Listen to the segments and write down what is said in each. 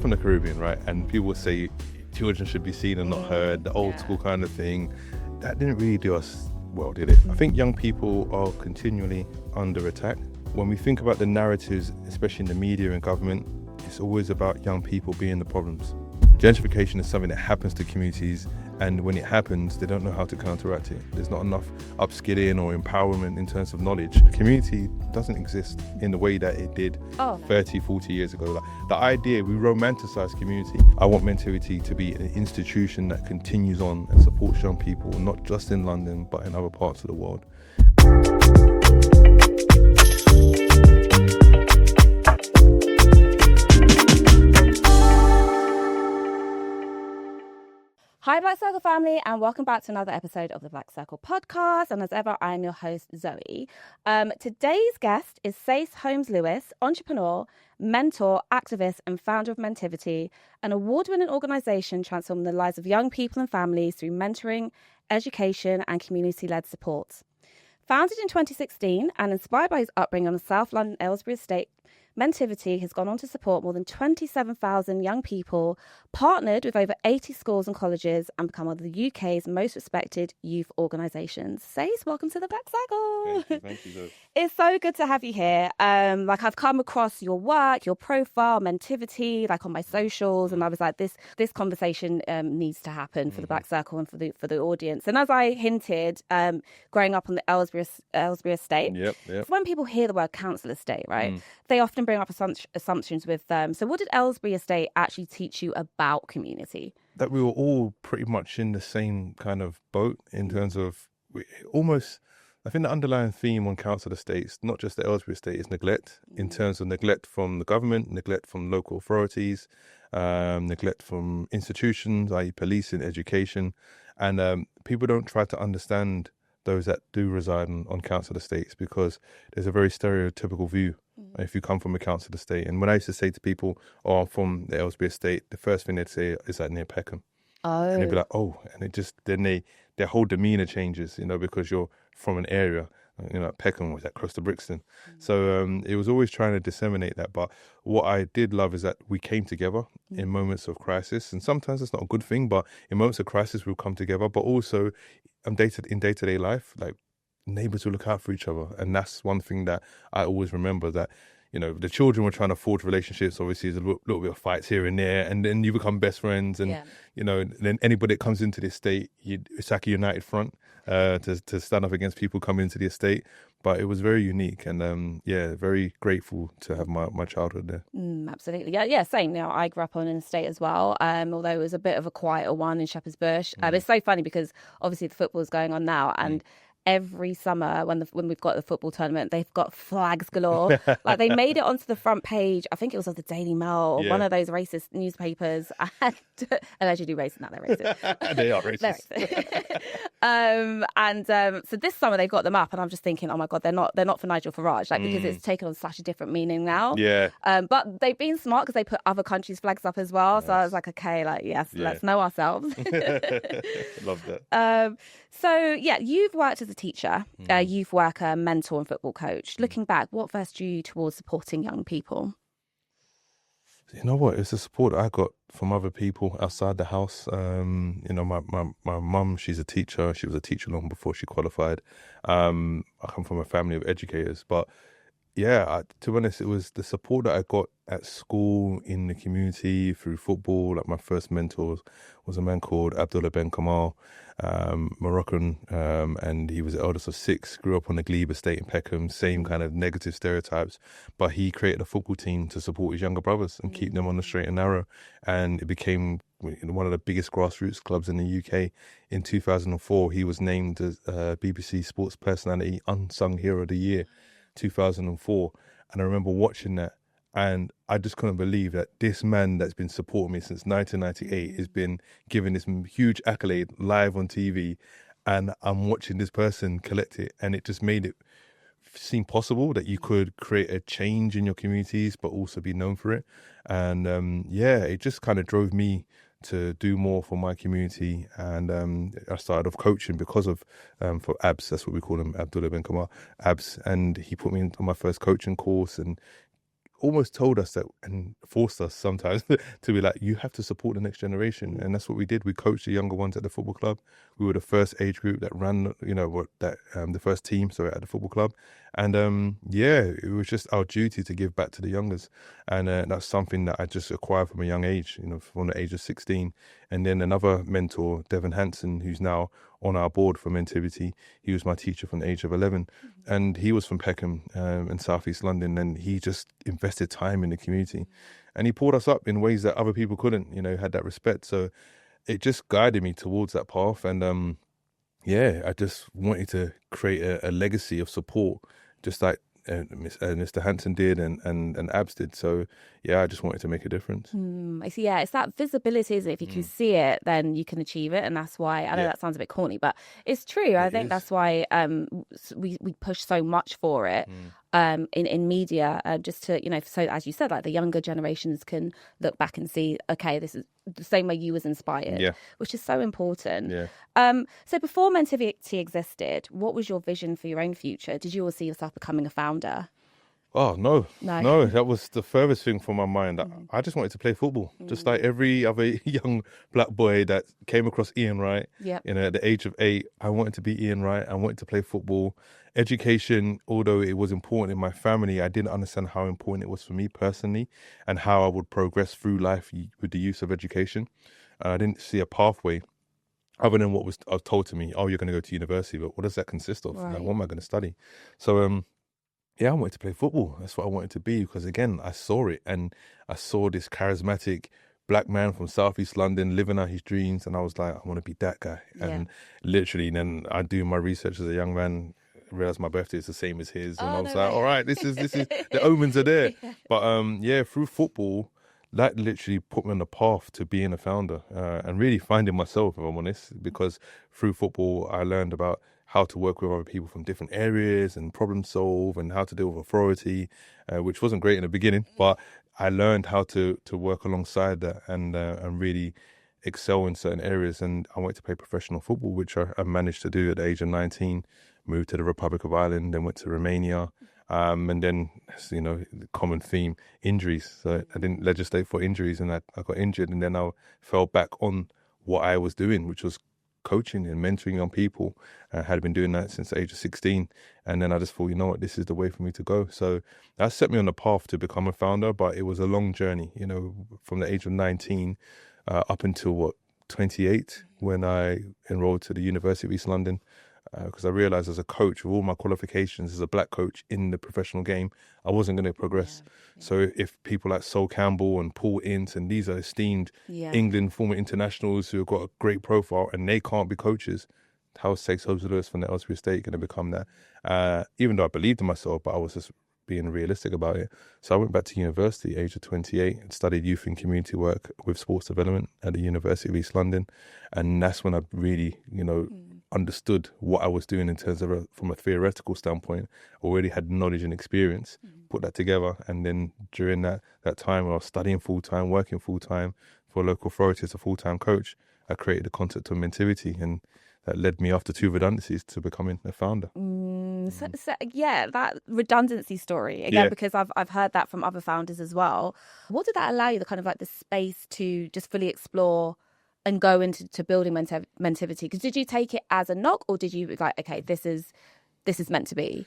from the Caribbean, right? And people say children should be seen and not heard, the old school kind of thing. That didn't really do us well, did it? I think young people are continually under attack. When we think about the narratives, especially in the media and government, it's always about young people being the problems. Gentrification is something that happens to communities, and when it happens, they don't know how to counteract it. There's not enough upskilling or empowerment in terms of knowledge. Community doesn't exist in the way that it did 30, 40 years ago. Like, the idea, we romanticize community. I want Mentivity to be an institution that continues on and supports young people, not just in London, but in other parts of the world. Hi Black Circle family, and welcome back to another episode of the Black Circle podcast. And as ever, I'm your host, Zoe. Today's guest is Sayce Holmes-Lewis, entrepreneur, mentor, activist, and founder of Mentivity, an award-winning organisation transforming the lives of young people and families through mentoring, education, and community-led support. Founded in 2016 and inspired by his upbringing on the South London Aylesbury estate, Mentivity has gone on to support more than 27,000 young people, partnered with over 80 schools and colleges, and become one of the UK's most respected youth organisations. Sayce, welcome to the Black Circle. Thank you, Zoe. It's so good to have you here. I've come across your work, your profile, Mentivity, on my socials, and I was like, this conversation needs to happen for the Black Circle and for the audience. And as I hinted, growing up on the Aylesbury estate, when people hear the word council estate, right, they often bring up assumptions with them. So what did Aylesbury estate actually teach you about community? That we were all pretty much in the same kind of boat in terms of I think the underlying theme on council estates, not just the Aylesbury estate, is neglect, in terms of neglect from the government, neglect from local authorities, neglect from institutions, i.e. police and education. And people don't try to understand those that do reside on council estates, because there's a very stereotypical view if you come from a council estate. And when I used to say to people, I'm from the Aylesbury estate, the first thing they'd say is that near Peckham. Oh. And they'd be like, and it just, then their whole demeanour changes, because you're from an area, Peckham was that close to Brixton. So it was always trying to disseminate that. But what I did love is that we came together in moments of crisis. And sometimes it's not a good thing, but in moments of crisis, we'll come together. But also in day-to-day life, neighbours will look out for each other. And that's one thing that I always remember, that the children were trying to forge relationships. Obviously, there's a little bit of fights here and there, and then you become best friends. And, then anybody that comes into the estate, it's like a united front to stand up against people coming into the estate. But it was very unique, and very grateful to have my childhood there. Absolutely. Yeah, same. I grew up on an estate as well, although it was a bit of a quieter one in Shepherd's Bush. It's so funny because obviously the football's going on now, and every summer when we've got the football tournament, they've got flags galore. They made it onto the front page. I think it was of the Daily Mail or one of those racist newspapers. And allegedly racist, not they're racist. They are racist. So this summer they've got them up, and I'm just thinking, oh my God, they're not for Nigel Farage, because it's taken on such a different meaning now. Yeah. But they've been smart because they put other countries' flags up as well. Yes. So I was like, okay, let's know ourselves. Love that. You've worked as a teacher, youth worker, mentor, and football coach. Looking back, what first drew you towards supporting young people? You know what? It's the support I got from other people outside the house. My mum, she's a teacher. She was a teacher long before she qualified. I come from a family of educators. But to be honest, it was the support that I got at school, in the community, through football. My first mentor was a man called Abdullah Ben Kamal, Moroccan, and he was the eldest of six, grew up on the Glebe estate in Peckham, same kind of negative stereotypes, but he created a football team to support his younger brothers and keep them on the straight and narrow, and it became one of the biggest grassroots clubs in the UK. In 2004, he was named as BBC Sports Personality Unsung Hero of the Year, 2004, and I remember watching that, and I just couldn't believe that this man that's been supporting me since 1998 has been given this huge accolade live on TV, and I'm watching this person collect it, and it just made it seem possible that you could create a change in your communities but also be known for it. And it just kind of drove me to do more for my community. And I started off coaching because of for ABS, that's what we call him, Abdullah Ben Kamal, ABS, and he put me into my first coaching course, and almost told us that and forced us sometimes to be like, you have to support the next generation. And that's what we did. We coached the younger ones at the football club. We were the first age group that ran, the first team, at the football club. And it was just our duty to give back to the youngers. And that's something that I just acquired from a young age, from the age of 16. And then another mentor, Devon Hanson, who's now on our board for Mentivity, he was my teacher from the age of 11. And he was from Peckham in South East London. And he just invested time in the community. And he pulled us up in ways that other people couldn't, had that respect. So it just guided me towards that path. And I just wanted to create a legacy of support, just like Mr. Hanson did and Abs did. So, I just wanted to make a difference. I see. Yeah, it's that visibility, isn't it? If you can see it, then you can achieve it. And that's why, I know that sounds a bit corny, but it's true. I think that's why we push so much for it. In media, just to, so as you said, like the younger generations can look back and see, okay, this is the same way you was inspired, which is so important. So before Mentivity existed, what was your vision for your own future? Did you all see yourself becoming a founder? Oh, no. That was the furthest thing from my mind. I just wanted to play football, just like every other young black boy that came across Ian Wright. At the age of 8, I wanted to be Ian Wright. I wanted to play football. Education, although it was important in my family, I didn't understand how important it was for me personally and how I would progress through life with the use of education. I didn't see a pathway other than what was told to me. Oh, you're going to go to university, but what does that consist of? Right. Like, what am I going to study? So, I wanted to play football. That's what I wanted to be, because again, I saw it, and I saw this charismatic black man from South East London living out his dreams, and I was like, I want to be that guy. And literally, then I do my research as a young man, realized my birthday is the same as his, and I was like, all right, this is the omens are there. But through football, that literally put me on the path to being a founder and really finding myself, if I'm honest, because through football I learned about how to work with other people from different areas and problem solve and how to deal with authority, which wasn't great in the beginning, but I learned how to work alongside that and really excel in certain areas. And I went to play professional football, which I managed to do at the age of 19, moved to the Republic of Ireland, then went to Romania. And then, the common theme, injuries. So I didn't legislate for injuries, and I got injured, and then I fell back on what I was doing, which was coaching and mentoring young people. I had been doing that since the age of 16. And then I just thought, this is the way for me to go. So that set me on the path to become a founder, but it was a long journey, from the age of 19 up until 28, when I enrolled to the University of East London. Because I realised as a coach, with all my qualifications as a black coach in the professional game, I wasn't going to progress. So if people like Sol Campbell and Paul Ince, and these are esteemed England former internationals who have got a great profile, and they can't be coaches, how is Sayce Holmes-Lewis from the Aylesbury Estate going to become that? Even though I believed in myself, but I was just being realistic about it. So I went back to university, age of 28, and studied youth and community work with sports development at the University of East London. And that's when I really, understood what I was doing in terms of from a theoretical standpoint. Already had knowledge and experience, put that together, and then during that time when I was studying full-time, working full-time for a local authority as a full-time coach, I created the concept of Mentivity, and that led me after 2 redundancies to becoming a founder. That redundancy story again, because I've heard that from other founders as well. What did that allow you, the kind of like the space to just fully explore and go into building Mentivity? Because did you take it as a knock, or did you like, okay, this is meant to be?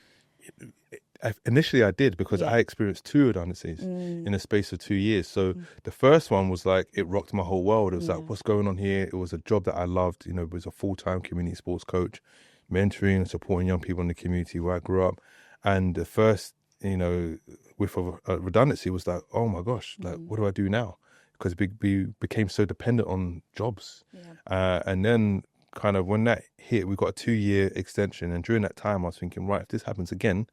Initially I did, because I experienced 2 redundancies in a space of 2 years. So the first one was like, it rocked my whole world. It was like, what's going on here? It was a job that I loved, it was a full-time community sports coach, mentoring and supporting young people in the community where I grew up. And the first, with a redundancy was like, oh my gosh, like, what do I do now? Because we became so dependent on jobs. And then kind of when that hit, we got a 2-year extension. And during that time, I was thinking, right, if this happens again,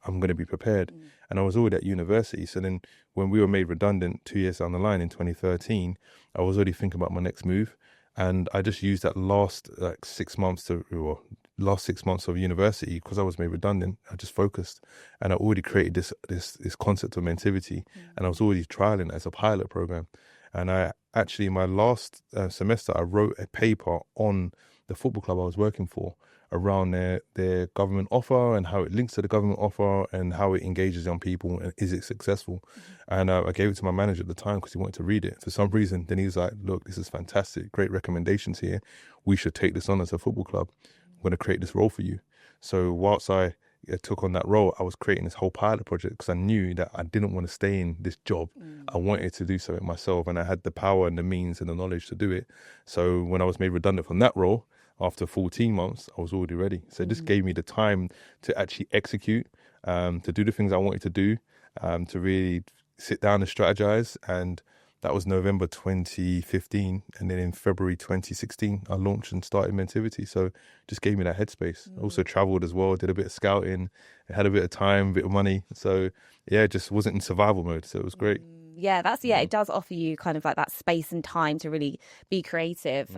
I'm going to be prepared. And I was already at university. So then when we were made redundant 2 years down the line in 2013, I was already thinking about my next move. And I just used that last 6 months of university, because I was made redundant. I just focused, and I already created this concept of Mentivity, and I was already trialing it as a pilot program. And I actually, in my last semester, I wrote a paper on the football club I was working for, around their government offer and how it links to the government offer and how it engages young people and is it successful. And I gave it to my manager at the time because he wanted to read it. For some reason, then he was like, look, this is fantastic, great recommendations here. We should take this on as a football club. I'm going to create this role for you. So whilst I took on that role, I was creating this whole pilot project because I knew that I didn't want to stay in this job. I wanted to do something myself, and I had the power and the means and the knowledge to do it. So when I was made redundant from that role, after 14 months, I was already ready. So this gave me the time to actually execute, to do the things I wanted to do, to really sit down and strategize. And that was November 2015. And then in February 2016, I launched and started Mentivity. So it just gave me that headspace. I also traveled as well, did a bit of scouting, had a bit of time, a bit of money. So yeah, just wasn't in survival mode. So it was great. Yeah, it does offer you kind of like that space and time to really be creative.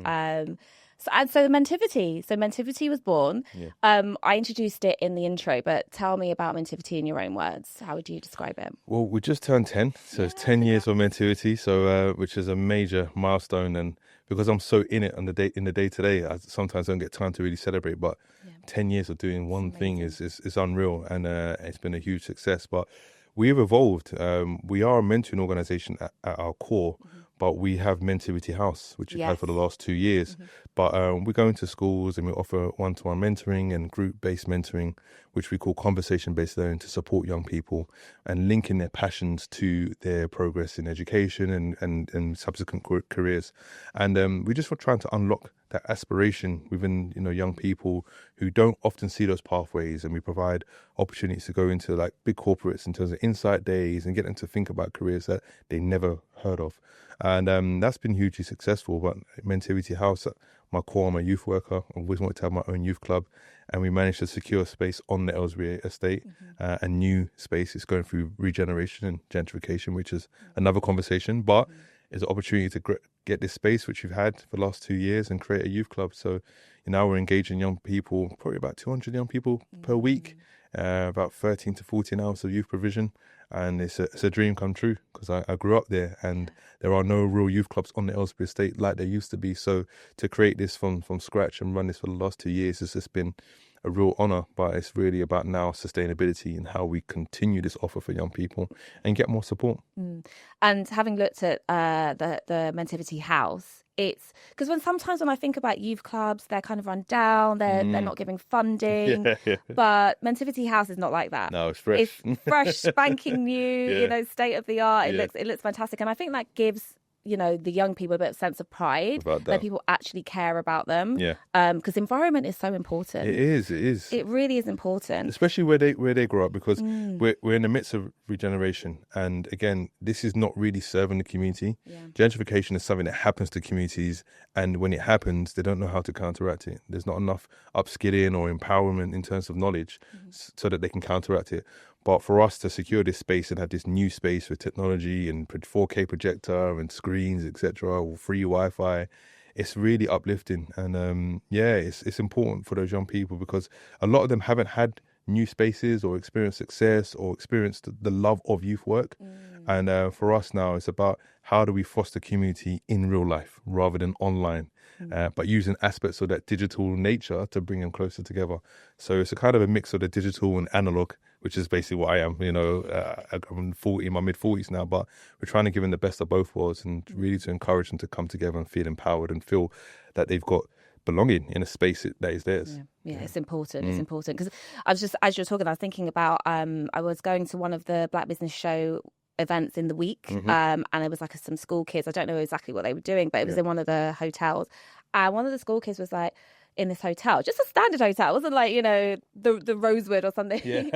So Mentivity was born. I introduced it in the intro, but tell me about Mentivity in your own words. How would you describe it? Well, we just turned 10, so it's 10 years of Mentivity, so which is a major milestone. And because I'm so in it in the day to day, I sometimes don't get time to really celebrate. But 10 years of doing one thing is unreal, and it's been a huge success. But we've evolved. We are a mentoring organisation at our core, but we have Mentivity House, which we've had for the last 2 years. But we go into schools and we offer one-to-one mentoring and group-based mentoring, which we call conversation-based learning, to support young people and linking their passions to their progress in education and subsequent careers. And we just were trying to unlock that aspiration within young people who don't often see those pathways, and we provide opportunities to go into like big corporates in terms of insight days and get them to think about careers that they never heard of. And that's been hugely successful. But Mentivity House, at my core, I'm a youth worker. I always wanted to have my own youth club, and we managed to secure space on the Aylesbury estate, a new space. It's going through regeneration and gentrification, which is another conversation, but it's an opportunity to get this space, which we've had for the last 2 years, and create a youth club. So now we're engaging young people, probably about 200 young people per week, about 13 to 14 hours of youth provision. And it's a dream come true, because I grew up there, and there are no real youth clubs on the Aylesbury estate like there used to be. So to create this from scratch and run this for the last 2 years has just been a real honour. But it's really about now sustainability and how we continue this offer for young people and get more support. And having looked at the Mentivity House, it's because sometimes when I think about youth clubs, they're kind of run down, they're not giving funding. But Mentivity House is not like that. No, it's fresh. It's fresh, spanking new, state of the art. It looks fantastic, and I think that gives the young people a bit of sense of pride that people actually care about them. Because environment is so important. It is. It really is important, especially where they grow up, because we're in the midst of regeneration, and again, this is not really serving the community. Gentrification is something that happens to communities, and when it happens, they don't know how to counteract it. There's not enough upskilling or empowerment in terms of knowledge so that they can counteract it. But for us to secure this space and have this new space with technology and 4K projector and screens, etc., or free Wi-Fi, it's really uplifting. And it's important for those young people, because a lot of them haven't had new spaces or experienced success or experienced the love of youth work. And for us now, it's about how do we foster community in real life rather than online, but using aspects of that digital nature to bring them closer together. So it's a kind of a mix of the digital and analog, which is basically what I am. I'm in my mid-40s now, but we're trying to give them the best of both worlds and really to encourage them to come together and feel empowered and feel that they've got belonging in a space that is theirs. It's important. It's important, because I was just, as you're talking, I was thinking about I was going to one of the Black Business Show events in the week, and it was like some school kids. I don't know exactly what they were doing, but it was in one of the hotels, and one of the school kids was like, in this hotel, just a standard hotel, it wasn't like the Rosewood or something.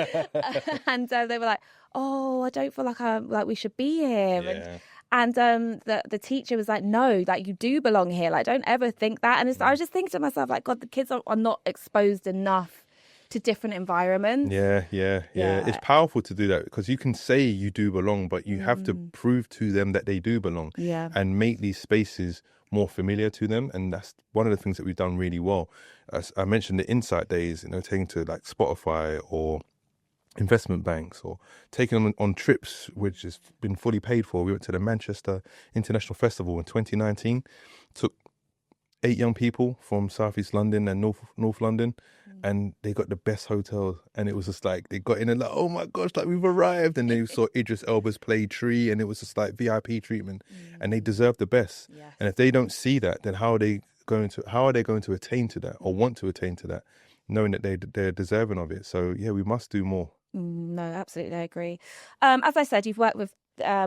And they were like, oh, I don't feel like we should be here. And the teacher was like, no, like, you do belong here, like, don't ever think that. And I was just thinking to myself, like, God, the kids are not exposed enough to different environments. It's powerful to do that, because you can say you do belong, but you have to prove to them that they do belong, and make these spaces more familiar to them. And that's one of the things that we've done really well. As I mentioned, the Insight Days, taking to like Spotify or investment banks, or taking them on trips which has been fully paid for. We went to the Manchester International Festival in 2019, took 8 young people from South East London and North London, and they got the best hotel, and it was just like they got in and like, oh my gosh, like we've arrived, and they saw Idris Elba's play Tree, and it was just like VIP treatment, and they deserve the best. Yes. And if they don't see that, then how are they going to attain to that, or want to attain to that, knowing that they're deserving of it? So yeah, we must do more. No, absolutely, I agree. As I said, you've worked with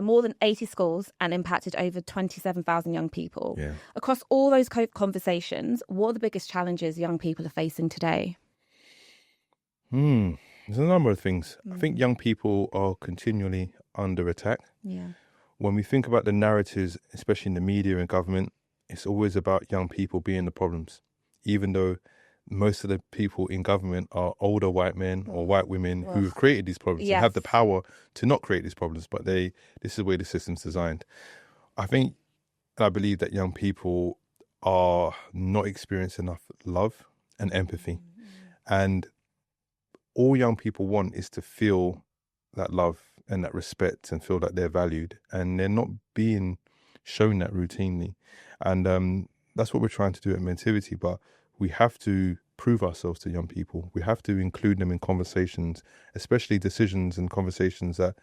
more than 80 schools and impacted over 27,000 young people. Yeah. Across all those conversations, what are the biggest challenges young people are facing today? There's a number of things. I think young people are continually under attack. Yeah. When we think about the narratives, especially in the media and government, it's always about young people being the problems, even though most of the people in government are older white men or white women who have created these problems and have the power to not create these problems, but this is the way the system's designed. I think, and I believe that young people are not experiencing enough love and empathy. And all young people want is to feel that love and that respect and feel that they're valued, and they're not being shown that routinely. And that's what we're trying to do at Mentivity, but we have to prove ourselves to young people. We have to include them in conversations, especially decisions and conversations that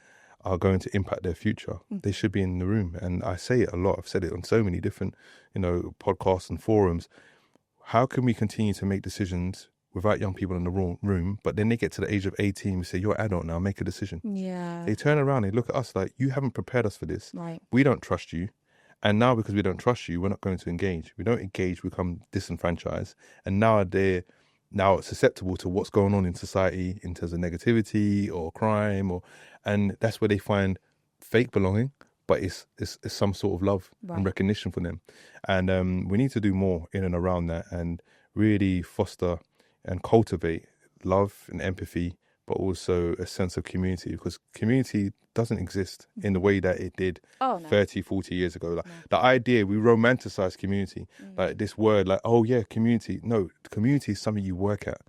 are going to impact their future. They should be in the room. And I say it a lot. I've said it on so many different, podcasts and forums. How can we continue to make decisions without young people in the room, but then they get to the age of 18, we say, you're an adult now, make a decision. Yeah. They turn around, they look at us like, you haven't prepared us for this. Right. We don't trust you. And now because we don't trust you, we're not going to engage. We don't engage, we become disenfranchised. And now they're susceptible to what's going on in society in terms of negativity or crime, and that's where they find fake belonging, but it's some sort of love and recognition for them. And we need to do more in and around that and really foster and cultivate love and empathy, but also a sense of community, because community doesn't exist in the way that it did 30, 40 years ago. Like the idea, we romanticize community, like this word, like, oh yeah, community. No, community is something you work at.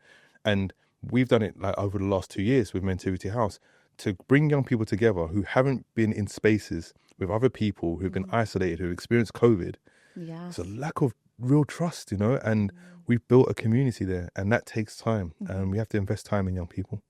And we've done it like over the last 2 years with Mentivity House to bring young people together who haven't been in spaces with other people who've been isolated, who've experienced COVID. Yeah. It's a lack of real trust, and we've built a community there, and that takes time, and we have to invest time in young people.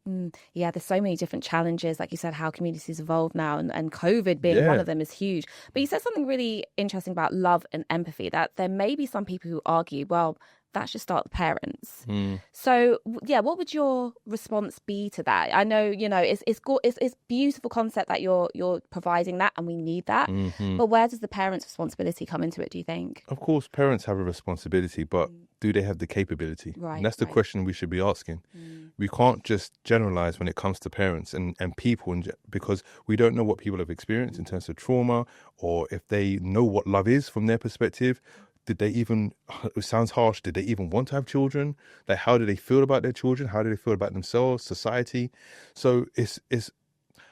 Yeah, there's so many different challenges, like you said, how communities evolve now, and COVID being one of them is huge. But you said something really interesting about love and empathy, that there may be some people who argue, well, that should start with parents. So, yeah, what would your response be to that? I know, it's beautiful concept that you're providing that, and we need that. But where does the parents' responsibility come into it, do you think? Of course, parents have a responsibility, but do they have the capability? Right, and that's the question we should be asking. We can't just generalize when it comes to parents and people, because we don't know what people have experienced in terms of trauma, or if they know what love is from their perspective. Did they even, it sounds harsh, did they even want to have children? Like, how do they feel about their children? How do they feel about themselves, society? So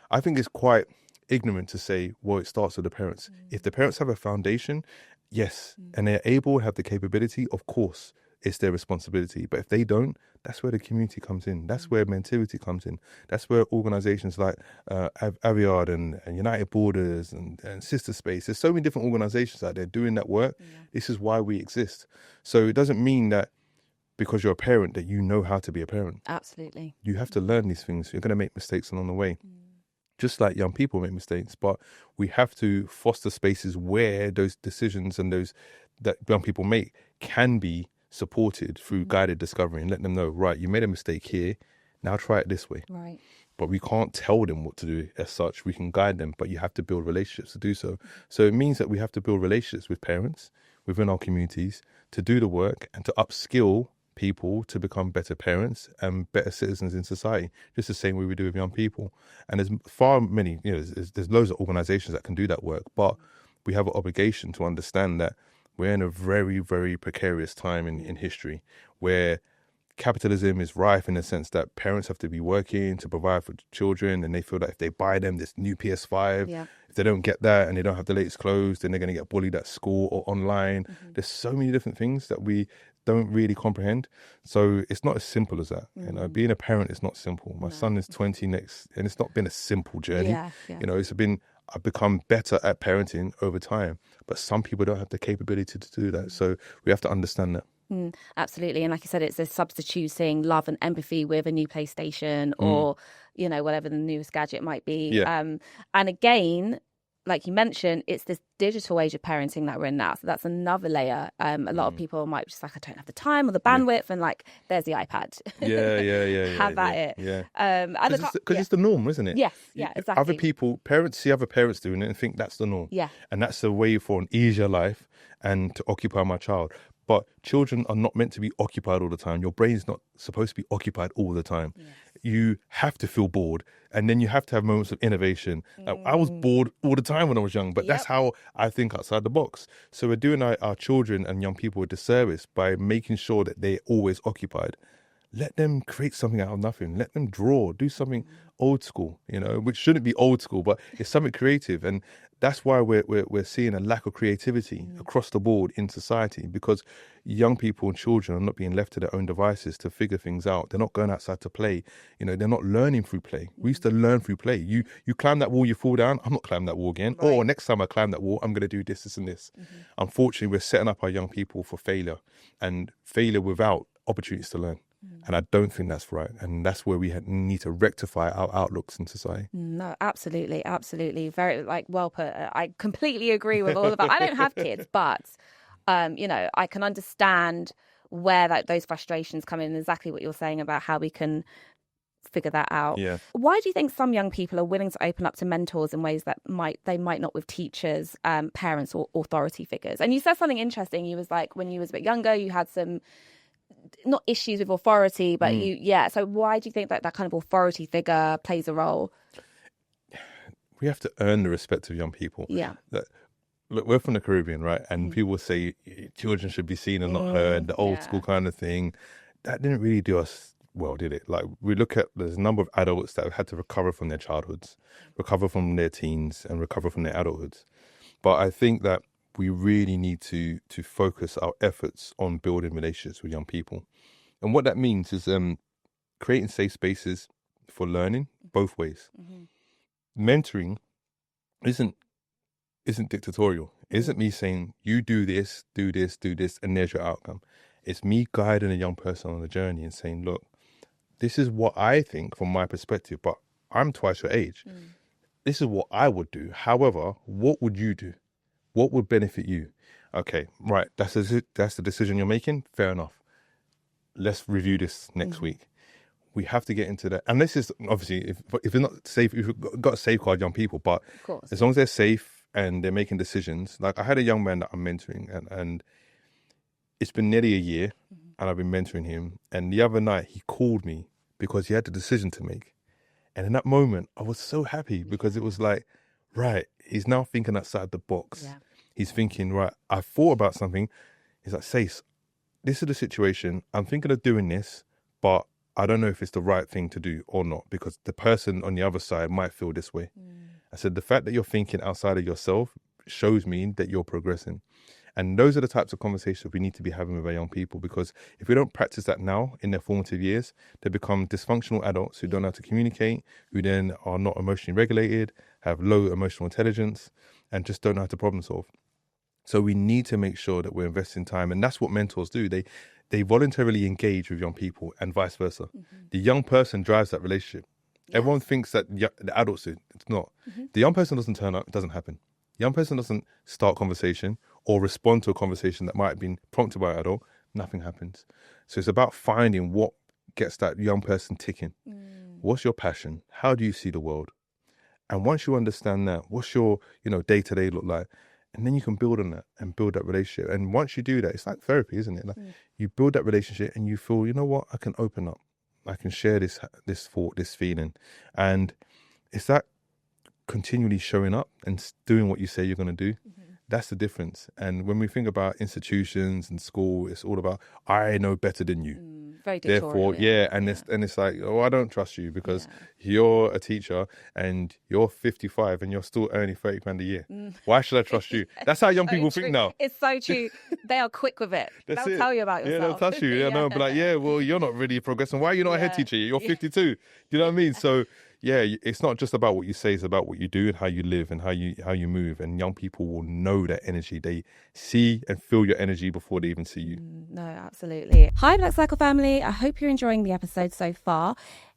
I think it's quite ignorant to say, well, it starts with the parents. If the parents have a foundation, yes, and they're able to have the capability, of course, it's their responsibility. But if they don't, that's where the community comes in. That's where Mentivity comes in. That's where organizations like Aviard and United Borders and Sister Space, there's so many different organizations out there doing that work. This is why we exist. So it doesn't mean that because you're a parent that you know how to be a parent. Absolutely. You have to learn these things. You're going to make mistakes along the way. Just like young people make mistakes, but we have to foster spaces where those decisions and those that young people make can be supported through guided discovery, and let them know, right, you made a mistake here, now try it this way. Right. But we can't tell them what to do as such. We can guide them, but you have to build relationships to do so. So it means that we have to build relationships with parents within our communities to do the work and to upskill people to become better parents and better citizens in society, just the same way we do with young people. And there's far many, there's loads of organizations that can do that work, but we have an obligation to understand that we're in a very, very precarious time in history where capitalism is rife in the sense that parents have to be working to provide for children, and they feel that if they buy them this new PS5, if they don't get that and they don't have the latest clothes, then they're going to get bullied at school or online. There's so many different things that we don't really comprehend. So it's not as simple as that. Being a parent is not simple. My son is 20 next, and it's not been a simple journey. I've become better at parenting over time, but some people don't have the capability to do that. So we have to understand that. Absolutely. And like you said, it's a substituting love and empathy with a new PlayStation or, you know, whatever the newest gadget might be. Yeah. And again, like you mentioned, it's this digital age of parenting that we're in now. So that's another layer. A lot of people might just like, I don't have the time or the bandwidth, and like, there's the iPad. Have at it. Yeah. Because it's the norm, isn't it? Yes, yeah, exactly. Other people, parents see other parents doing it and think that's the norm. Yeah. And that's the way for an easier life and to occupy my child. But children are not meant to be occupied all the time. Your brain's not supposed to be occupied all the time. Yes. You have to feel bored, and then you have to have moments of innovation. I was bored all the time when I was young, but that's how I think outside the box. So we're doing our children and young people a disservice by making sure that they're always occupied. Let them create something out of nothing. Let them draw, do something old school, you know, which shouldn't be old school, but it's something creative. And that's why we're seeing a lack of creativity across the board in society, because young people and children are not being left to their own devices to figure things out. They're not going outside to play. You know, they're not learning through play. We used to learn through play. You climb that wall, you fall down. I'm not climbing that wall again. Right. Or next time I climb that wall, I'm going to do this, and this. Unfortunately, we're setting up our young people for failure, and failure without opportunities to learn. And I don't think that's right. And that's where we need to rectify our outlooks in society. No, absolutely. Absolutely. Very, like, well put. I completely agree with all of that. I don't have kids, but, you know, I can understand where those frustrations come in, exactly what you're saying about how we can figure that out. Yeah. Why do you think some young people are willing to open up to mentors in ways that they might not with teachers, parents or authority figures? And you said something interesting. You was like, when you was a bit younger, you had some not issues with authority, but so why do you think that kind of authority figure plays a role? We have to earn the respect of young people. Look, we're from the Caribbean, right? And people say children should be seen and not heard, the old school kind of thing. That didn't really do us well, did it? Like, we look at, there's a number of adults that have had to recover from their childhoods, recover from their teens, and recover from their adulthoods. But I think that we really need to focus our efforts on building relationships with young people. And what that means is creating safe spaces for learning both ways. Mentoring isn't dictatorial. It isn't me saying, you do this, and there's your outcome. It's me guiding a young person on the journey and saying, look, this is what I think from my perspective, but I'm twice your age. This is what I would do. However, what would you do? What would benefit you? Okay, right, that's the decision you're making. Fair enough. Let's review this next week. We have to get into that. And this is, obviously, if it's not safe, you've got to safeguard young people, but as long as they're safe and they're making decisions. Like, I had a young man that I'm mentoring, and it's been nearly a year, and I've been mentoring him. And the other night, he called me because he had a decision to make. And in that moment, I was so happy, because it was like, right, he's now thinking outside the box. Yeah. He's thinking, right, I thought about something. He's like, Sayce, this is the situation. I'm thinking of doing this, but I don't know if it's the right thing to do or not, because the person on the other side might feel this way. I said, the fact that you're thinking outside of yourself shows me that you're progressing. And those are the types of conversations we need to be having with our young people, because if we don't practice that now in their formative years, they become dysfunctional adults who don't know how to communicate, who then are not emotionally regulated, have low emotional intelligence, and just don't know how to problem solve. So we need to make sure that we're investing time. And that's what mentors do. They voluntarily engage with young people and vice versa. The young person drives that relationship. Yes. Everyone thinks that the adults do. It's not. The young person doesn't turn up. It doesn't happen. The young person doesn't start conversation or respond to a conversation that might have been prompted by an adult. Nothing happens. So it's about finding what gets that young person ticking. What's your passion? How do you see the world? And once you understand that, what's your, day-to-day look like? And then you can build on that and build that relationship. And once you do that, it's like therapy, isn't it? Like, you build that relationship and you feel, you know what, I can open up. I can share this thought, this feeling. And it's that continually showing up and doing what you say you're going to do. That's the difference. And when we think about institutions and school, it's all about, I know better than you. Very dictatorial. Therefore, it's like, oh, I don't trust you because you're a teacher and you're 55 and you're still earning 30 grand a year. Why should I trust you? That's how young people think now. It's so true. They are quick with it. They'll tell you about yourself. Yeah, they'll touch you. But like, well, you're not really progressing. Why are you not a head teacher? You're 52. Do you know what I mean? So it's not just about what you say, it's about what you do and how you live and how you move. And young people will know that energy. They see and feel your energy before they even see you. No, absolutely. Hi, Black Circle family. I hope you're enjoying the episode so far.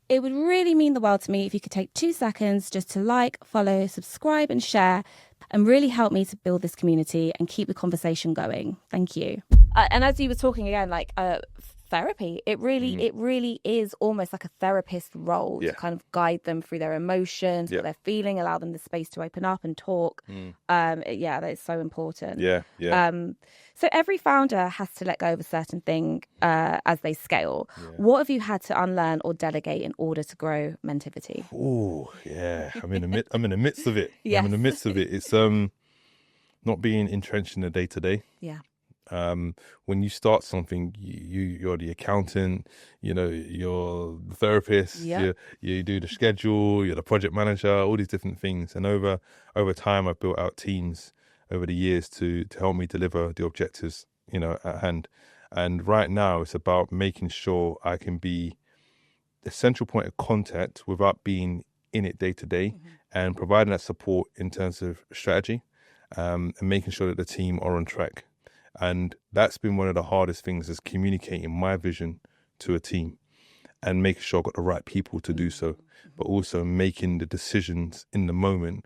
It would really mean the world to me if you could take 2 seconds just to like, follow, subscribe and share, and really help me to build this community and keep the conversation going. Thank you. And as you were talking again, like therapy, it really is almost like a therapist role to kind of guide them through their emotions, what they're feeling, allow them the space to open up and talk. That is so important. So every founder has to let go of a certain thing as they scale. What have you had to unlearn or delegate in order to grow Mentivity? Oh yeah, I'm in the midst of it. Yes. I'm in the midst of it. It's not being entrenched in the day to day. When you start something, you're the accountant, you're the therapist, you do the schedule, you're the project manager, all these different things. And over time, I've built out teams over the years to help me deliver the objectives, at hand. And right now, it's about making sure I can be the central point of contact without being in it day to day, and providing that support in terms of strategy, and making sure that the team are on track. And that's been one of the hardest things, is communicating my vision to a team and making sure I've got the right people to do so, but also making the decisions in the moment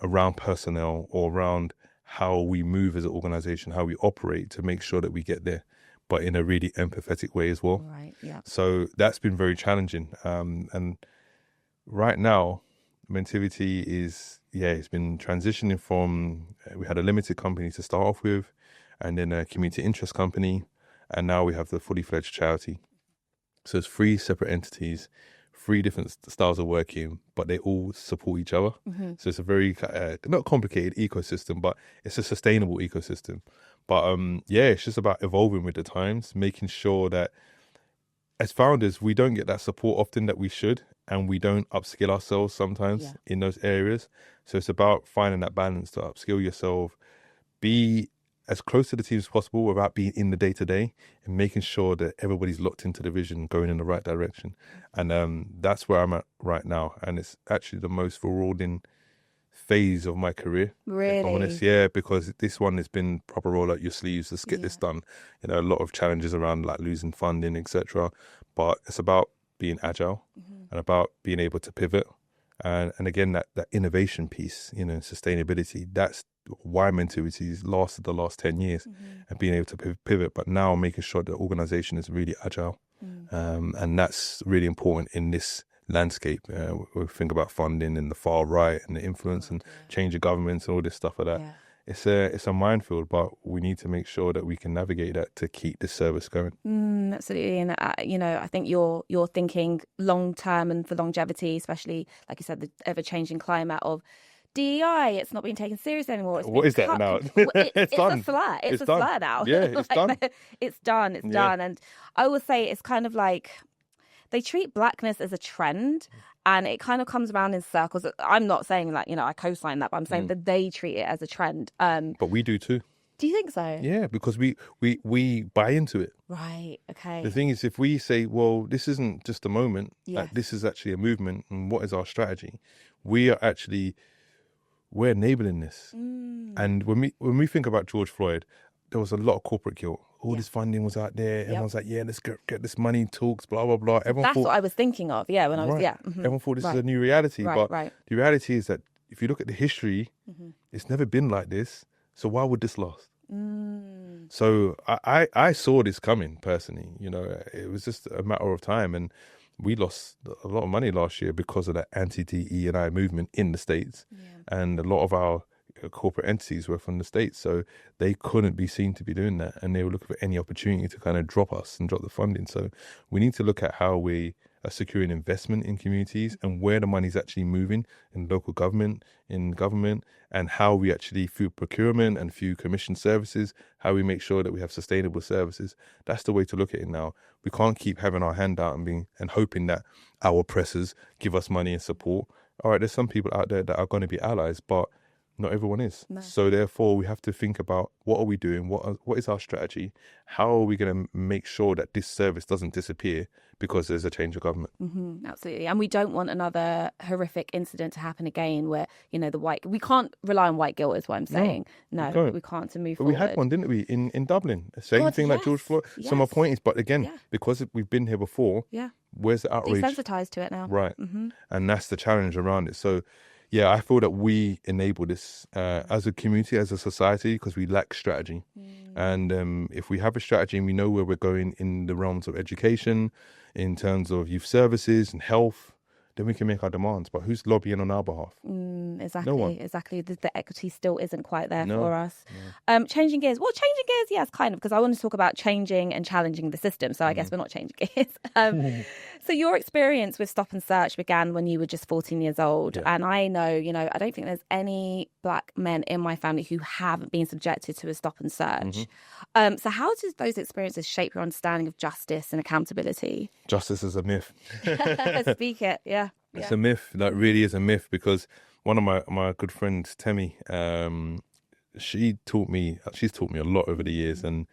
around personnel or around how we move as an organization, how we operate to make sure that we get there, but in a really empathetic way as well. Right, yeah. So that's been very challenging. And right now, Mentivity it's been transitioning from, we had a limited company to start off with, and then a community interest company, and now we have the fully fledged charity. So it's 3 separate entities, 3 different styles of working, but they all support each other. So it's a very not complicated ecosystem, but it's a sustainable ecosystem. But it's just about evolving with the times, making sure that as founders, we don't get that support often that we should, and we don't upskill ourselves sometimes in those areas. So it's about finding that balance to upskill yourself, be as close to the team as possible without being in the day-to-day, and making sure that everybody's locked into the vision, going in the right direction. And that's where I'm at right now. And it's actually the most rewarding phase of my career. Really? If I'm honest, because this one has been proper roll out your sleeves, let's get this done. A lot of challenges around like losing funding, etc. But it's about being agile and about being able to pivot. And again, that innovation piece, sustainability, that's why Mentivity's lasted the last 10 years, and being able to pivot, but now making sure the organization is really agile. And that's really important in this landscape. We think about funding and the far right and the influence and change of governments and all this stuff like that. It's a minefield, but we need to make sure that we can navigate that to keep the service going. Absolutely. And I think you're thinking long term and for longevity, especially like you said, the ever changing climate of DEI. It's not being taken seriously anymore. What is that now? It's done. A slur. It's a done. slur now. Yeah, it's done. It's done. It's done. And I always say it's kind of like they treat blackness as a trend, and it kind of comes around in circles. I'm not saying that, I co-sign that, but I'm saying that they treat it as a trend. But we do too. Do you think so? Yeah, because we buy into it. Right, okay. The thing is, if we say, well, this isn't just a moment, like, this is actually a movement, and what is our strategy? We're enabling this. And when we think about George Floyd, there was a lot of corporate guilt. All this funding was out there. Everyone's like, let's get this money, talks, blah, blah, blah. That's what I was thinking of, when I was, Everyone thought this is a new reality. But the reality is that if you look at the history, it's never been like this. So why would this last? So I saw this coming personally. It was just a matter of time. And we lost a lot of money last year because of that anti-DE&I movement in the States. And a lot of our corporate entities were from the States, so they couldn't be seen to be doing that, and they were looking for any opportunity to kind of drop us and drop the funding. So we need to look at how we are securing investment in communities and where the money's actually moving in local government, and how we actually, through procurement and through commission services, how we make sure that we have sustainable services. That's the way to look at it now. We can't keep having our hand out and hoping that our oppressors give us money and support. All right, there's some people out there that are going to be allies, but Not everyone is. No. So therefore, we have to think about what are we doing? What is our strategy? How are we going to make sure that this service doesn't disappear because there's a change of government? Absolutely. And we don't want another horrific incident to happen again where, you know, we can't rely on white guilt is what I'm saying. No, we can't to move but forward. we had one, didn't we, in Dublin? The same thing like George Floyd. Yes. So my point is, but again, because we've been here before, where's the outrage? Desensitized to it now. Right. And that's the challenge around it. So, yeah, I feel that we enable this as a community, as a society, because we lack strategy. And if we have a strategy and we know where we're going in the realms of education, in terms of youth services and health, then we can make our demands. But who's lobbying on our behalf? Exactly. No one. Exactly. The equity still isn't quite there No. for us. Changing gears. Well, changing gears, yes, kind of, because I want to talk about changing and challenging the system. So I guess we're not changing gears. So your experience with Stop and Search began when you were just 14 years old. And I know, you know, I don't think there's any black men in my family who haven't been subjected to a Stop and Search. So how does those experiences shape your understanding of justice and accountability? Justice is a myth. Speak it, yeah. It's a myth. That really is a myth, because one of my good friends, Temi, she's taught me a lot over the years. And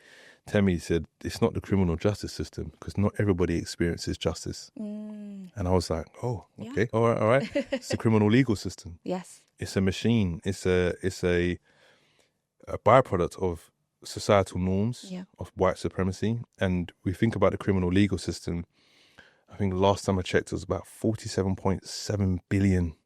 Temi said, it's not the criminal justice system, because not everybody experiences justice. And I was like, oh, okay, all right. It's the criminal legal system. Yes. It's a machine. It's a byproduct of societal norms, of white supremacy. And we think about the criminal legal system. I think the last time I checked, it was about £47.7 billion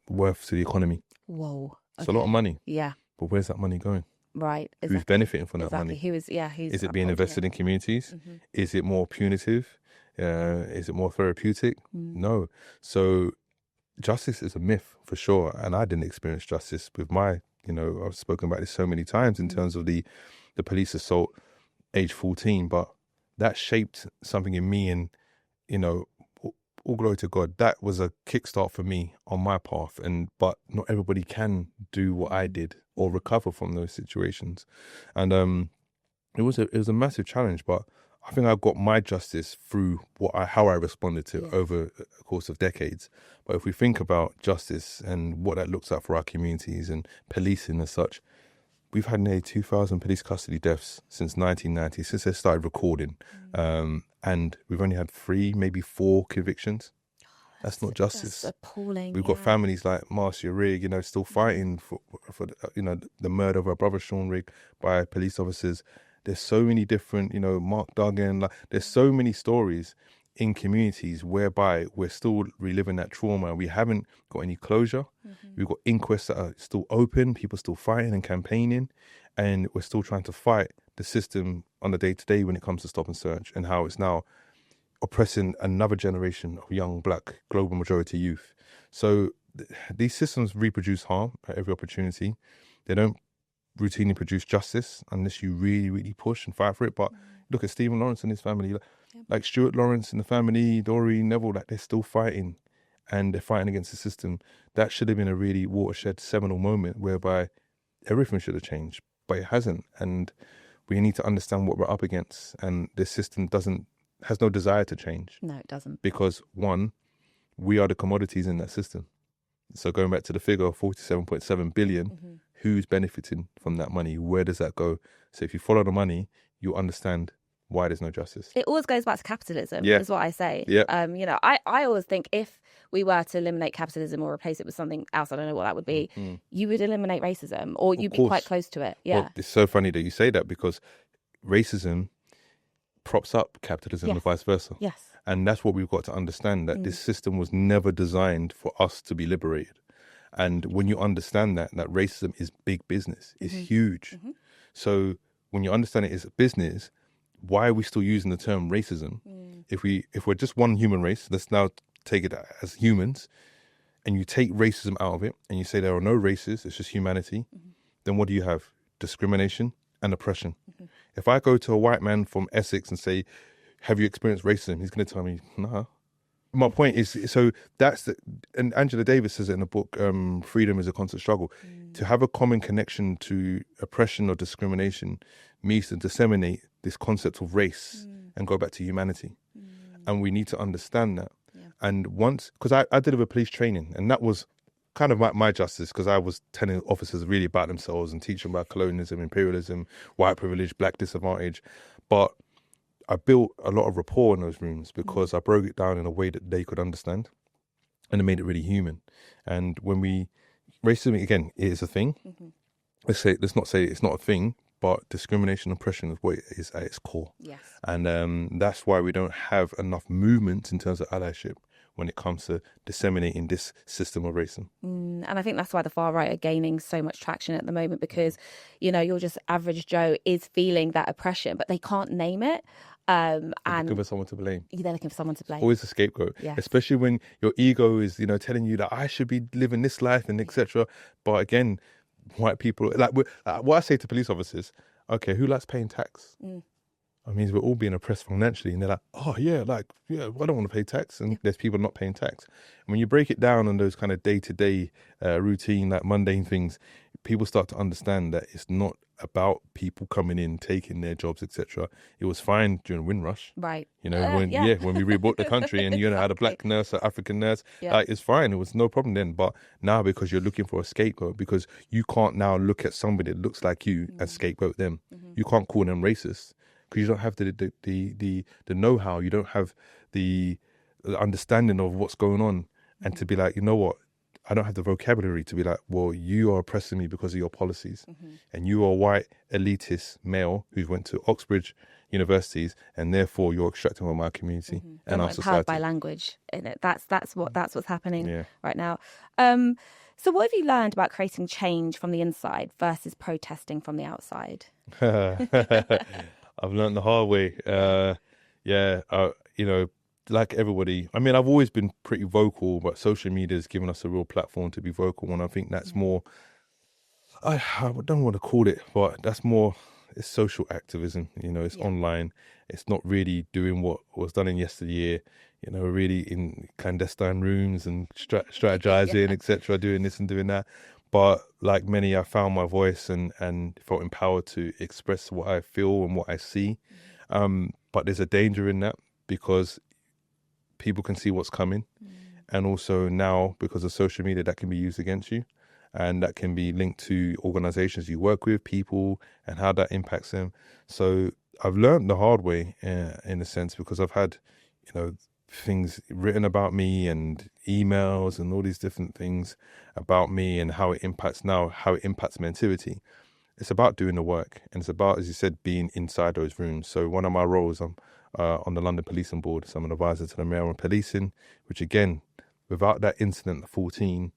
worth to the economy. Whoa. It's a lot of money. Yeah. But where's that money going? Right. Exactly. Who's benefiting from that money? Who's is it being invested in communities? Is it more punitive? Is it more therapeutic? No. So justice is a myth for sure. And I didn't experience justice with my, I've spoken about this so many times in terms of the police assault, age 14, but that shaped something in me. And, all glory to God, that was a kickstart for me on my path. But not everybody can do what I did or recover from those situations. And it was a massive challenge, but I think I got my justice through how I responded to it over a course of decades. But if we think about justice and what that looks like for our communities and policing as such, we've had nearly 2,000 police custody deaths since 1990, since they started recording. And we've only had 3, maybe 4 convictions. That's not justice. That's appalling. We've got families like Marcia Rigg, still fighting for the murder of her brother Sean Rigg by police officers. There's so many different, Mark Duggan. There's so many stories in communities whereby we're still reliving that trauma. We haven't got any closure. We've got inquests that are still open. People still fighting and campaigning, and we're still trying to fight the system on the day-to-day when it comes to Stop and Search, and how it's now oppressing another generation of young black global majority youth. So these systems reproduce harm at every opportunity. They don't routinely produce justice unless you really, really push and fight for it. But look at Stephen Lawrence and his family, like Stuart Lawrence and the family, Doreen Neville, they're still fighting, and they're fighting against the system. That should have been a really watershed, seminal moment whereby everything should have changed, but it hasn't. And we need to understand what we're up against, and this system has no desire to change. No, it doesn't. Because one, we are the commodities in that system. So going back to the figure of 47.7 billion, who's benefiting from that money? Where does that go? So if you follow the money, you'll understand why there's no justice. It always goes back to capitalism, is what I say. Yeah. I always think if we were to eliminate capitalism or replace it with something else, I don't know what that would be, you would eliminate racism, or you'd be quite close to it. Yeah. Well, it's so funny that you say that, because racism props up capitalism and vice versa. Yes. And that's what we've got to understand, that this system was never designed for us to be liberated. And when you understand that racism is big business, it's huge. So when you understand it is a business, why are we still using the term racism? If we're just one human race, let's now take it as humans, and you take racism out of it, and you say there are no races, it's just humanity, then what do you have? Discrimination and oppression. If I go to a white man from Essex and say, have you experienced racism? He's going to tell me, no. My point is, so and Angela Davis says it in the book, Freedom is a Constant Struggle. To have a common connection to oppression or discrimination means to disseminate this concept of race and go back to humanity. And we need to understand that. And once, because I did a police training, and that was kind of my justice, because I was telling officers really about themselves and teaching about colonialism, imperialism, white privilege, black disadvantage. But I built a lot of rapport in those rooms because I broke it down in a way that they could understand, and it made it really human. And when racism, again, is a thing. Let's not say it's not a thing, but discrimination and oppression is what it is at its core. Yes. And that's why we don't have enough movement in terms of allyship when it comes to disseminating this system of racism. And I think that's why the far right are gaining so much traction at the moment, because, your just average Joe is feeling that oppression, but they can't name it. And looking for someone to blame. They're looking for someone to blame. Always a scapegoat. Yes. Especially when your ego is, telling you that I should be living this life and etc. But again, white people, what I say to police officers, okay, who likes paying tax? I mean, we're all being oppressed financially, and they're like, oh yeah, I don't want to pay tax, and there's people not paying tax. And when you break it down on those kind of day-to-day routine, like mundane things, people start to understand that it's not about people coming in, taking their jobs, etc. It was fine during Windrush, right? When we rebuilt the country, and had a black nurse, an African nurse, it's fine. It was no problem then. But now, because you're looking for a scapegoat, because you can't now look at somebody that looks like you and scapegoat them. You can't call them racist, because you don't have the know-how, you don't have the understanding of what's going on, and to be like, you know what, I don't have the vocabulary to be like, well, you are oppressing me because of your policies, and you are a white elitist male who went to Oxbridge universities, and therefore you're extracting from my community and our society. Empowered by language, isn't it? That's what's happening right now. So what have you learned about creating change from the inside versus protesting from the outside? I've learned the hard way. Like everybody, I mean, I've always been pretty vocal, but social media has given us a real platform to be vocal. And I think that's more, I don't want to call it, but that's more, it's social activism. It's online. It's not really doing what was done in yesteryear, really in clandestine rooms and strategizing, etc., doing this and doing that. But like many, I found my voice and felt empowered to express what I feel and what I see. But there's a danger in that, because people can see what's coming. And also now, because of social media, that can be used against you. And that can be linked to organizations you work with, people, and how that impacts them. So I've learned the hard way in a sense, because I've had, things written about me and emails and all these different things about me and how it impacts Mentivity. It's about doing the work, and it's about, as you said, being inside those rooms. So one of my roles, I'm on the London Policing Board, so I'm an advisor to the Mayor on policing, which again, without that incident at 14,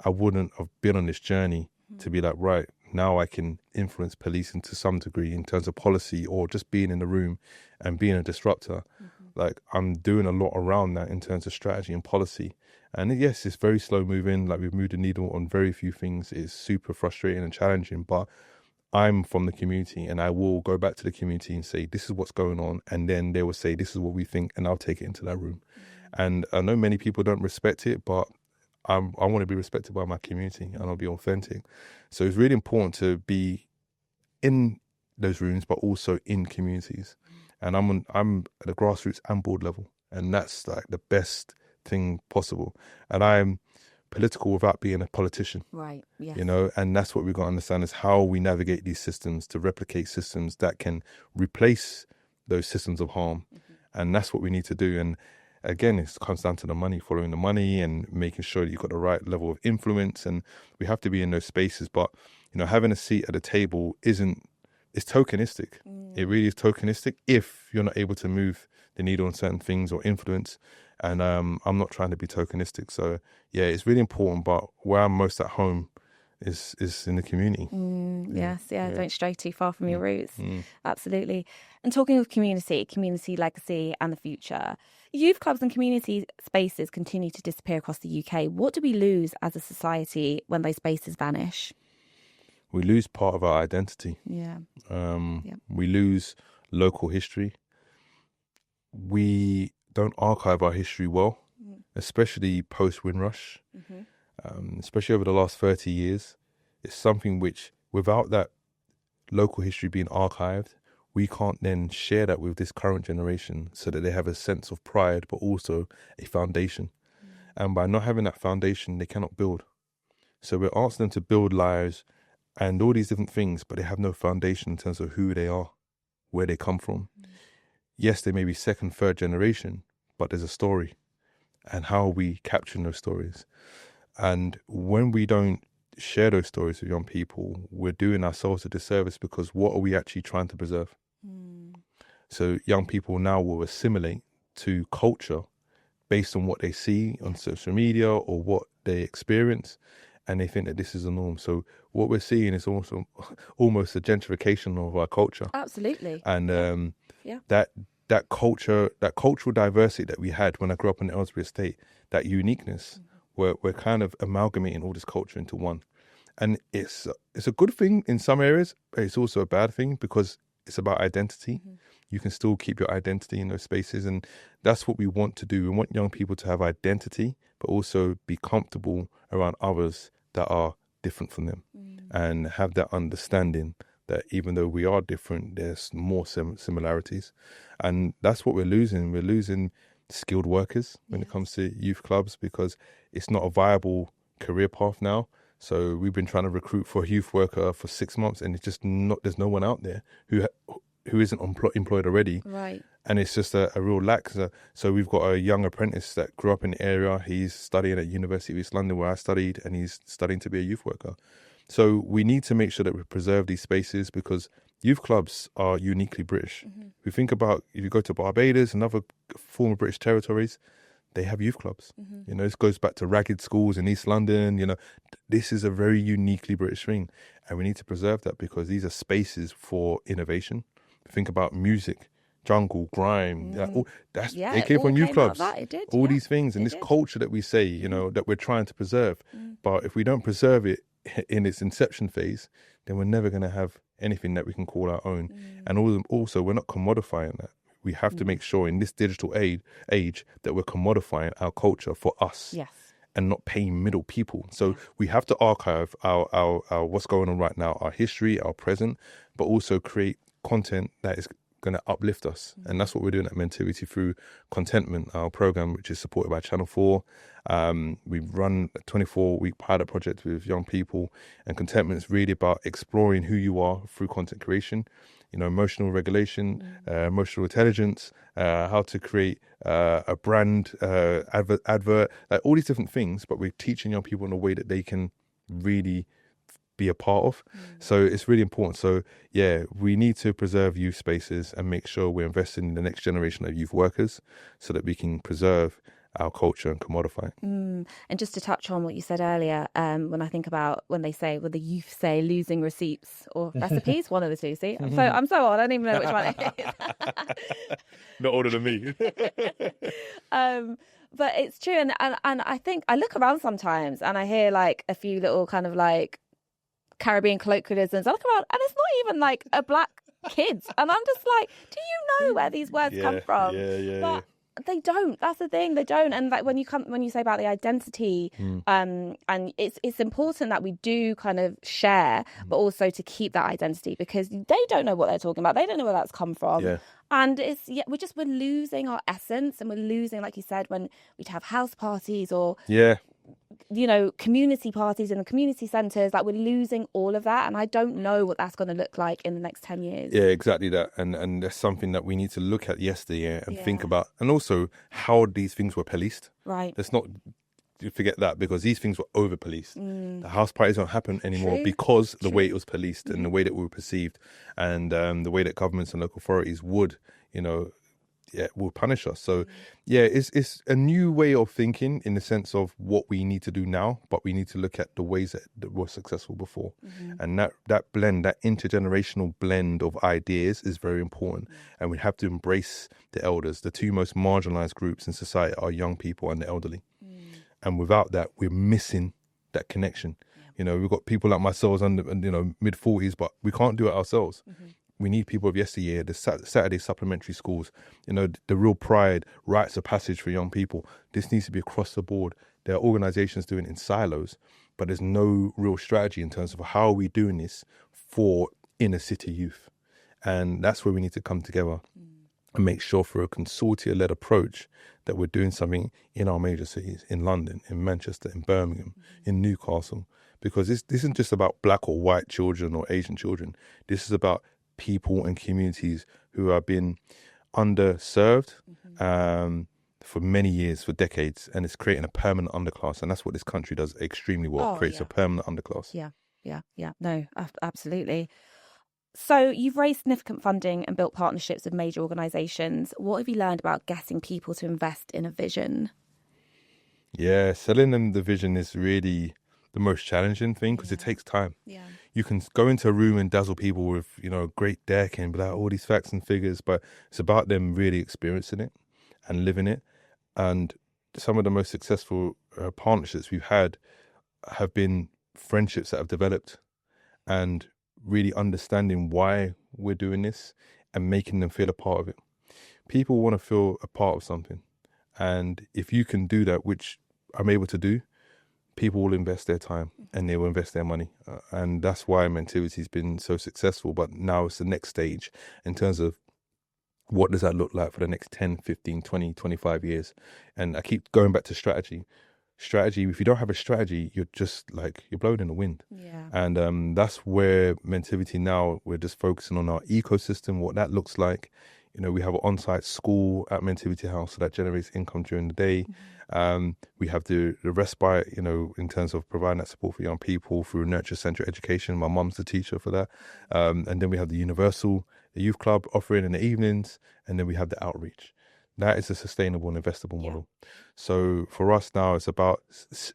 I wouldn't have been on this journey to be like, right, now I can influence policing to some degree in terms of policy, or just being in the room and being a disruptor. Like, I'm doing a lot around that in terms of strategy and policy. And yes, it's very slow moving. Like, we've moved the needle on very few things. It's super frustrating and challenging, but I'm from the community, and I will go back to the community and say, this is what's going on. And then they will say, this is what we think, and I'll take it into that room. And I know many people don't respect it, but I want to be respected by my community, and I'll be authentic. So it's really important to be in those rooms, but also in communities. And I'm at the grassroots and board level, and that's like the best thing possible. And I'm political without being a politician. Right. Yes. And that's what we've got to understand, is how we navigate these systems to replicate systems that can replace those systems of harm. And that's what we need to do. And again, it comes down to the money, following the money and making sure that you've got the right level of influence. And we have to be in those spaces. But, having a seat at the table it's tokenistic. It really is tokenistic if you're not able to move the needle on certain things or influence. And I'm not trying to be tokenistic. So, yeah, it's really important. But where I'm most at home is in the community. Yes, don't stray too far from your roots. Absolutely. And talking of community legacy and the future, youth clubs and community spaces continue to disappear across the UK. What do we lose as a society when those spaces vanish? We lose part of our identity. We lose local history. We don't archive our history well, especially post-Windrush, especially over the last 30 years. It's something which, without that local history being archived, we can't then share that with this current generation so that they have a sense of pride, but also a foundation. And by not having that foundation, they cannot build. So we're asking them to build lives and all these different things, but they have no foundation in terms of who they are, where they come from. Yes, they may be second, third generation, but there's a story. And how are we capturing those stories? And when we don't share those stories with young people, we're doing ourselves a disservice, because what are we actually trying to preserve? So young people now will assimilate to culture based on what they see on social media or what they experience, and they think that this is the norm. So what we're seeing is also almost a gentrification of our culture. Absolutely. And that culture, that cultural diversity that we had when I grew up in the Aylesbury estate, that uniqueness, we're kind of amalgamating all this culture into one. And it's a good thing in some areas, but it's also a bad thing, because it's about identity. You can still keep your identity in those spaces, and that's what we want to do. We want young people to have identity, but also be comfortable around others that are different from them, and have that understanding that even though we are different, there's more similarities. And that's what we're losing. We're losing skilled workers when it comes to youth clubs, because it's not a viable career path now. So we've been trying to recruit for a youth worker for 6 months, and it's just not, there's no one out there who isn't employed already. Right. And it's just a real lack. So we've got a young apprentice that grew up in the area. He's studying at University of East London, where I studied, and he's studying to be a youth worker. So we need to make sure that we preserve these spaces, because youth clubs are uniquely British. If you think about, if you go to Barbados and other former British territories, they have youth clubs. You know, this goes back to ragged schools in East London. You know, this is a very uniquely British thing, and we need to preserve that, because these are spaces for innovation. Think about music, jungle, grime. They came from youth clubs. All these things, and this culture that we say, you know, that we're trying to preserve. But if we don't preserve it in its inception phase, then we're never going to have anything that we can call our own. And also, we're not commodifying that. We have to make sure in this digital age that we're commodifying our culture for us. Yes. And not paying middle people. So we have to archive our what's going on right now, our history, our present, but also create content that is going to uplift us. And that's what we're doing at Mentivity through Contentment, our program, which is supported by Channel 4. We've run a 24-week pilot project with young people, and Contentment is really about exploring who you are through content creation. You know, emotional regulation, emotional intelligence, how to create a brand, advert, like all these different things. But we're teaching young people in a way that they can really be a part of. So it's really important. So yeah, we need to preserve youth spaces and make sure we're investing in the next generation of youth workers, so that we can preserve our culture and commodify it. And just to touch on what you said earlier, when I think about when the youth say losing receipts or recipes, one of the two. See, I'm so old, I don't even know which one it is. Not older than me. But it's true, and I think I look around sometimes and I hear like a few little kind of like Caribbean colloquialisms. I look around and it's not even like a black kids, and I'm just like, do you know where these words come from? But they don't. That's the thing. They don't. And like when you say about the identity, and it's important that we do kind of share, but also to keep that identity, because they don't know what they're talking about. They don't know where that's come from. Yeah. And we're losing our essence, and we're losing, like you said, when we'd have house parties or you know, community parties in the community centres, like we're losing all of that. And I don't know what that's going to look like in the next 10 years. Yeah, exactly that. And that's something that we need to look at yesterday and think about. And also how these things were policed. Right. Let's not forget that, because these things were over-policed. The house parties don't happen anymore because the way it was policed and the way that we were perceived, and the way that governments and local authorities would, you know, will punish us. So it's a new way of thinking in the sense of what we need to do now, but we need to look at the ways that were successful before. And that blend, that intergenerational blend of ideas is very important. And we have to embrace the elders. The two most marginalized groups in society are young people and the elderly. And without that, we're missing that connection. You know, we've got people like myself under, you know, mid-40s, but we can't do it ourselves. We need people of yesteryear, the Saturday supplementary schools, you know, the real pride, rites of passage for young people. This needs to be across the board. There are organisations doing it in silos, but there's no real strategy in terms of how are we doing this for inner city youth. And that's where we need to come together and make sure through a consortia-led approach that we're doing something in our major cities, in London, in Manchester, in Birmingham, in Newcastle, because this isn't just about black or white children or Asian children. This is about people and communities who have been underserved for many years, for decades, and it's creating a permanent underclass. And that's what this country does extremely well. Creates a permanent underclass. Yeah. No, absolutely. So you've raised significant funding and built partnerships with major organisations. What have you learned about getting people to invest in a vision? Yeah, selling them the vision is really the most challenging thing because it takes time. Yeah. You can go into a room and dazzle people with, a great deck and be like, all these facts and figures, but it's about them really experiencing it and living it. And some of the most successful partnerships we've had have been friendships that have developed and really understanding why we're doing this and making them feel a part of it. People want to feel a part of something. And if you can do that, which I'm able to do, people will invest their time and they will invest their money. And that's why Mentivity has been so successful. But now it's the next stage in terms of what does that look like for the next 10, 15, 20, 25 years. And I keep going back to strategy. Strategy, if you don't have a strategy, you're just like, you're blowing in the wind. Yeah. And that's where Mentivity now, we're just focusing on our ecosystem, what that looks like. We have an on-site school at Mentivity House, so that generates income during the day. We have the respite, in terms of providing that support for young people through nurture-centric education. My mum's the teacher for that. And then we have the Universal, the youth club offering in the evenings, and then we have the outreach. That is a sustainable and investable model. So for us now, it's about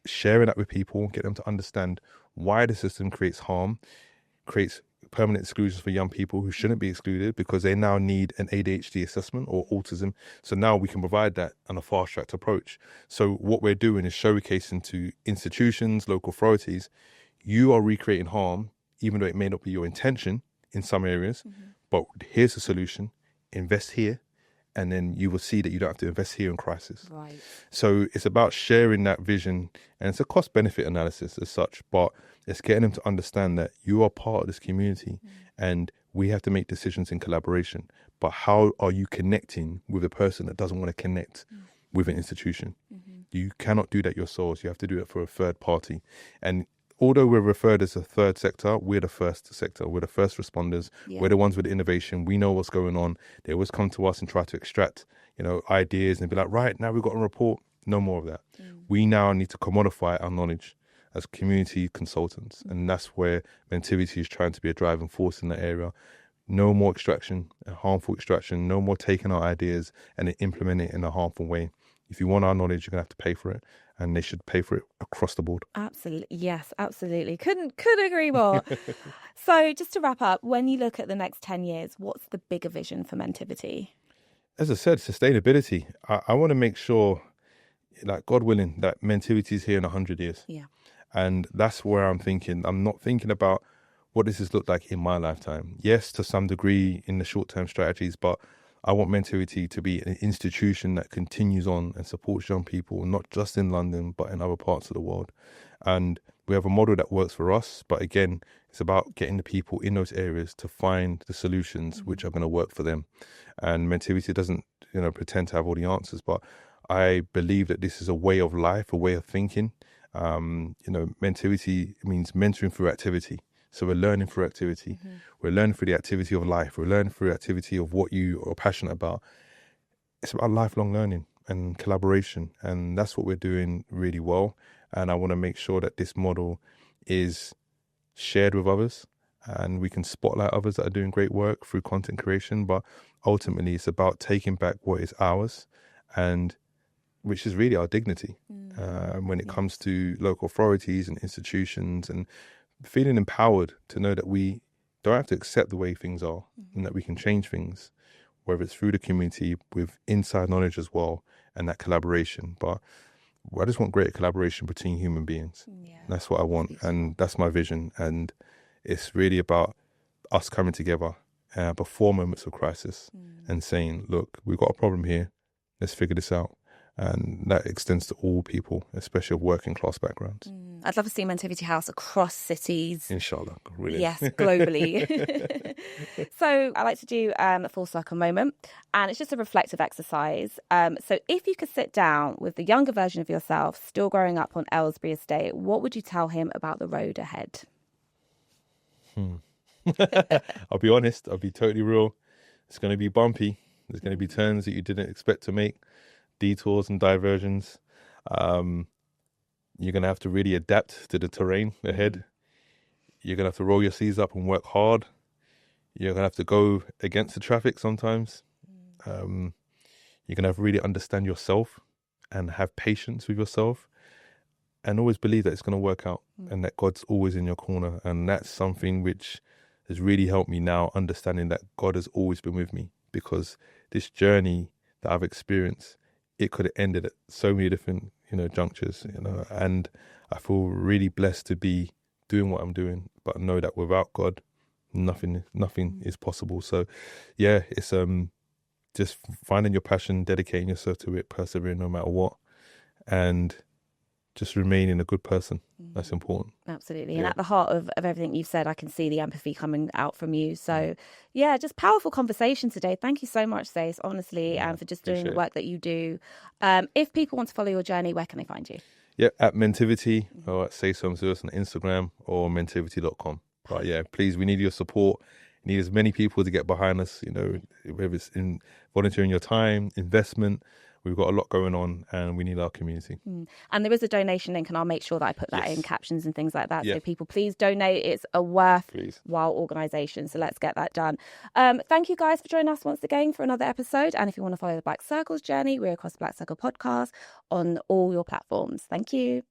sharing that with people, get them to understand why the system creates harm, creates permanent exclusions for young people who shouldn't be excluded because they now need an ADHD assessment or autism. So now we can provide that on a fast-tracked approach. So what we're doing is showcasing to institutions, local authorities, you are recreating harm, even though it may not be your intention in some areas, but here's a solution, invest here, and then you will see that you don't have to invest here in crisis. Right. So it's about sharing that vision, and it's a cost-benefit analysis as such, but it's getting them to understand that you are part of this community and we have to make decisions in collaboration. But how are you connecting with a person that doesn't want to connect with an institution? You cannot do that yourselves. You have to do it for a third party. And although we're referred as a third sector, we're the first sector. We're the first responders. Yeah. We're the ones with innovation. We know what's going on. They always come to us and try to extract, ideas and be like, right, now we've got a report. No more of that. We now need to commodify our knowledge as community consultants. And that's where Mentivity is trying to be a driving force in that area. No more extraction, harmful extraction. No more taking our ideas and then implementing it in a harmful way. If you want our knowledge, you're going to have to pay for it. And they should pay for it across the board. Absolutely. Yes, absolutely. Couldn't agree more. So just to wrap up, when you look at the next 10 years, what's the bigger vision for Mentivity? As I said, sustainability. I want to make sure, like God willing, that Mentivity is here in 100 years. Yeah. And that's where I'm thinking. I'm not thinking about what does this look like in my lifetime. Yes, to some degree in the short-term strategies, but I want Mentivity to be an institution that continues on and supports young people, not just in London, but in other parts of the world. And we have a model that works for us. But again, it's about getting the people in those areas to find the solutions which are going to work for them. And Mentivity doesn't, pretend to have all the answers, but I believe that this is a way of life, a way of thinking. Mentivity means mentoring through activity. So we're learning through activity. We're learning through the activity of life. We're learning through the activity of what you are passionate about. It's about lifelong learning and collaboration. And that's what we're doing really well. And I want to make sure that this model is shared with others and we can spotlight others that are doing great work through content creation. But ultimately, it's about taking back what is ours, and which is really our dignity when it comes to local authorities and institutions, and feeling empowered to know that we don't have to accept the way things are and that we can change things, whether it's through the community with inside knowledge as well and that collaboration. But I just want greater collaboration between human beings. That's what I want, and that's my vision. And it's really about us coming together before moments of crisis and saying, look, we've got a problem here. Let's figure this out. And that extends to all people, especially of working class backgrounds. I'd love to see Mentivity House across cities. Inshallah, really. Yes, globally. So I like to do a full circle moment, and it's just a reflective exercise. So if you could sit down with the younger version of yourself, still growing up on Aylesbury Estate, what would you tell him about the road ahead? I'll be honest, I'll be totally real. It's going to be bumpy. There's going to be turns that you didn't expect to make, detours and diversions. You're going to have to really adapt to the terrain ahead. You're going to have to roll your sleeves up and work hard. You're going to have to go against the traffic sometimes. You're going to have to really understand yourself and have patience with yourself and always believe that it's going to work out and that God's always in your corner. And that's something which has really helped me now, understanding that God has always been with me, because this journey that I've experienced, it could have ended at so many different, junctures, and I feel really blessed to be doing what I'm doing, but I know that without God, nothing is possible. So yeah, it's just finding your passion, dedicating yourself to it, persevering no matter what, and just remaining a good person. That's important. Absolutely. And at the heart of everything you've said, I can see the empathy coming out from you. So yeah, just powerful conversation today. Thank you so much, Sayce, honestly, and for just doing the work that you do. If people want to follow your journey, where can they find you? Yeah, at Mentivity or at Sayce Holmes-Lewis on Instagram or mentivity.com. But yeah, please, we need your support. We need as many people to get behind us, whether it's in volunteering your time, investment. We've got a lot going on and we need our community. And there is a donation link, and I'll make sure that I put that in captions and things like that. So people, please donate. It's a worthwhile organisation. So let's get that done. Thank you guys for joining us once again for another episode. And if you want to follow the Black Circle's journey, we're across the Black Circle podcast on all your platforms. Thank you.